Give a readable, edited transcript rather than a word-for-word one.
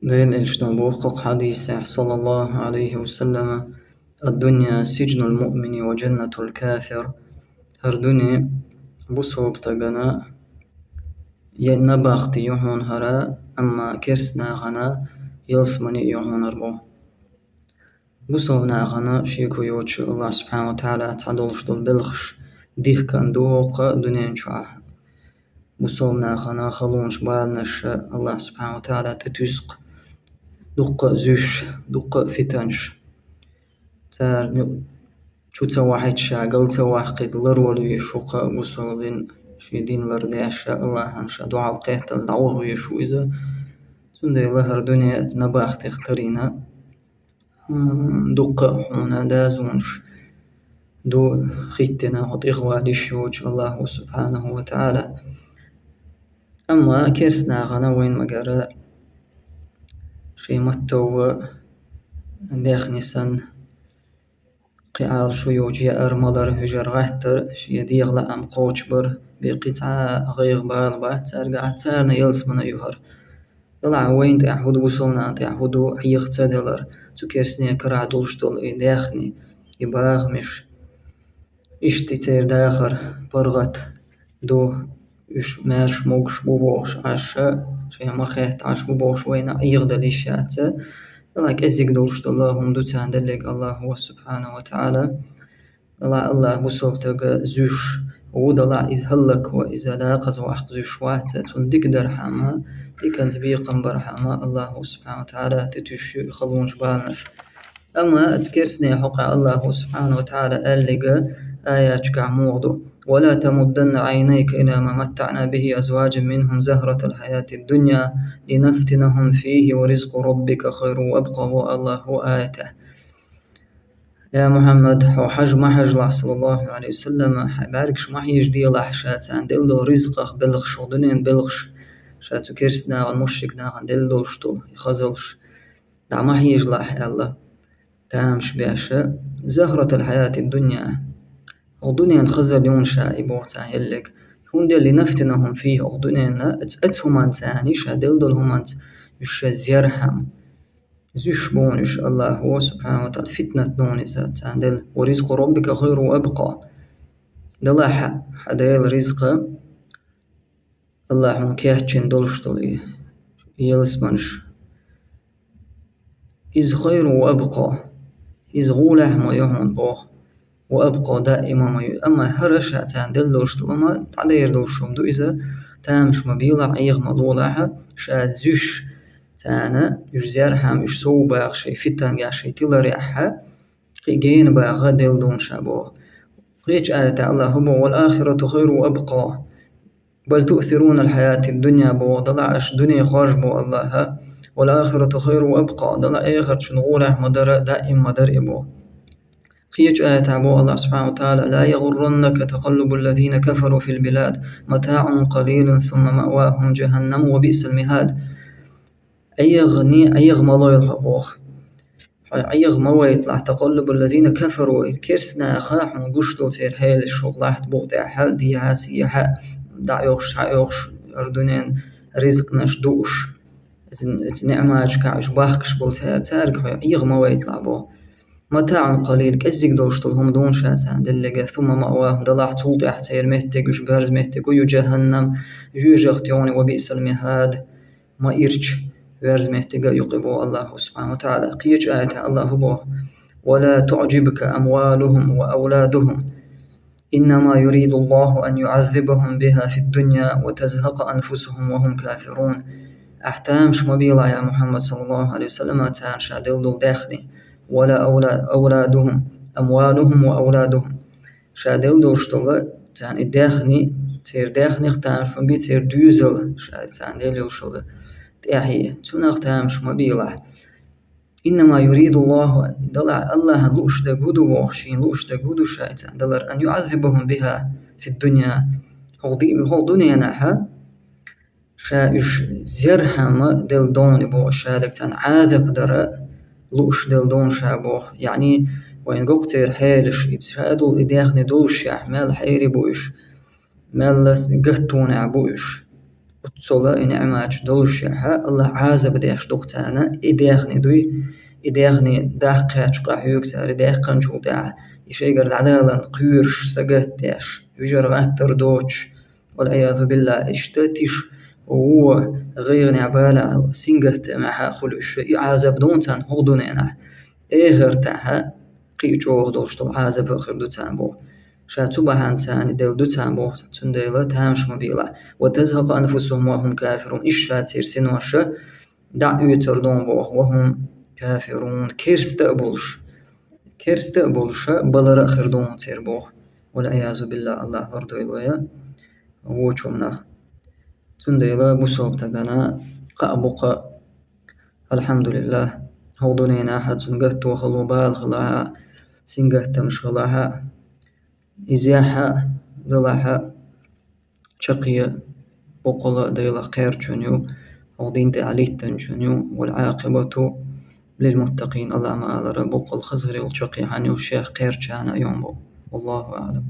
دين الشنبوق حديث صلى الله عليه وسلم: الدنيا سجن المؤمن وجنة الكافر. هر دنيا بصوب تغنى ينباختي يحون هرا، أما كرسنا غنا يلسمني يحون ربو. بصوبنا غنا شيكو يوتش الله سبحانه وتعالى تعدلش دول بلخش ديخ كان دوق دنيا نشوح. بصوبنا غنا خلونش بالنش الله سبحانه وتعالى تتسق دق زوش دق فتنش تار شو تسوحت شاقل تسوح قيد لرولو يشوق بصوبين في دين لرداش الله هنشا دعا القيت الدعوه يشو إذا سندي لهر دنيا نباخ تخترينا دق حونا دازونش دو خيتنا هط إغوالي شوج الله سبحانه وتعالى. أما كيرسنا غنا وين مقارا شي متو داخني سن قعال شو يوجي أرمضر هجر غحتر شي ديغ لأم قوش بر بقطعة غيغ بال بعد سارقع تسارنا يلس من يهر دلع وين تأحودو بصونا تأحودو حيخ تسادلر تو كيرسني كرع دولش دول إي داخني يباغ مش إشتي تير داخر برغت دو إش مارش موغش بوبوش عشا شي مخيت عش بوبوش وين عيغ دليشات لك أزيك دولش اللهم دوتان دلق الله هو سبحانه وتعالى. الله بصوب تلقى زوش ودلع إذ هلك وإذا لاقز وحق زوش واتت تندك درحما ديكنت بيقن برحما الله سبحانه وتعالى تتشي خلونش بالنش. أما تكرسني حقا الله سبحانه وتعالى قال لك آيات كعموضو: ولا تمدن عينيك إلى ما متعنا به أزواج منهم زهرة الحياة الدنيا لنفتنهم فيه ورزق ربك خير وأبقى الله آيته. يا محمد حج ما حج صلى الله عليه وسلم باركش ما حيج دي لحشات عند له رزقه بلغش ودنين بلغش شاتو كرسنا والمشركنا عند له شطول يخزلش دع ما حيج لح الله تامش باشا زهرة الحياة الدنيا ودنيا خزل يون شائبو تاع يلك يكون دي اللي نفتنهم فيه ودنيا اتهم انساني شادل دلهم انت يش زيرهم زيش بونش الله هو سبحانه وتعالى فتنة نوني ساتاندل ورزق ربك خير وأبقى دلح حديل رزق الله مكيحتشن دلش دلي يلسمنش إذ خير وأبقى إذ غوله ما يهون بوه وأبقى دائما ما أما هرش تاندل دلش دلما تعدير دلشم دو إذا تامش مبيلع عيغ ملولها شازيش تانا يجزار حام يش سو باغ شي فتن قاع شي تلريحها قيجين باغ دل دون شابو قيج آية الله هو والآخرة خير وأبقى بل تؤثرون الحياة الدنيا بو ضلعش دنيا خارج بو الله والآخرة خير وأبقى ضلع آخر شنغوله مدر دائم مدر إبو قيج آية أبو الله سبحانه وتعالى: لا يغرنك تقلب الذين كفروا في البلاد متاع قليل ثم مأواهم جهنم وبئس المهاد. أيغ مالو يلحقوه أيغ ما يطلع تقلب الذين كفروا كرسنا خاح ونقشتو تير هيل الشغلات بوضع حال دي هاسيها دعيوش أردنين رزق نشدوش نعماج كعش باخكش بولتير تارك أيغ ما يطلع بو متاع قليل كزيك دولشتلهم دون شاتان دلقة ثم مأواهم دلع توضع تير مهتك وشبرز مهتك ويجهنم جوجختيوني وبئس المهاد ما إرش ورز مهتقى يقبو الله سبحانه وتعالى. قيج آية الله بو: ولا تعجبك أموالهم وأولادهم إنما يريد الله أن يعذبهم بها في الدنيا وتزهق أنفسهم وهم كافرون. أحتامش مبيلا يا محمد صلى الله عليه وسلم تان شادل دول داخلي ولا أولادهم أموالهم وأولادهم شادل دول شتول تان الداخني تير داخني اختامش مبي تير دوزل شاد تان ديل يلشل تأحيه تناق تامش مبيلا. إنما يريد الله دلع الله لوش دقودو وحشين لوش دقودو شايتان دلر أن يعذبهم بها في الدنيا هو دنيا نحا شايش زرحم دل دون بو شادك تان عاذب در لوش دل دون شابو يعني وين قوقتير حيلش يتشادل إداخني دولش يحمل حيري بوش مالس قهتون عبوش وتصلا نعماش دولشها الله عازب ديش دقتانا إديخني دوي إديخني داقياش قاحيوك سار إديخن شو داع يشي قرد عدالا قيرش سقات ديش يجر غاتر دوش والعياذ بالله اشتتش وهو غيرني عبالة سنقت معها خلوش عازب دونتان هغدونينا غير تاها قيجو دوش طل عازب آخر دو تامبو شاتوبا هانسان دو تامبو تنديلا تامش مبيلا وتزهق أنفسهم وهم كافرون إيش شاتير سنوشا دع يتردون بو وهم كافرون كيرستقبلش بلر آخر دون تيربو والعياذ بالله الله لردو إلويا ووچومنا تنديلا بوسوب تغانا قابوقا الحمد لله هودونينا حد سنقتو خلو بالغلاها سنقت مش غلاها إزياحة دلاحة شقية بقلا ديلا خير جنيو أو دين تعليتن جنيو والعاقبة للمتقين الله ما على بقل خزري والشقي عني والشيخ خير جانا يومبو والله أعلم.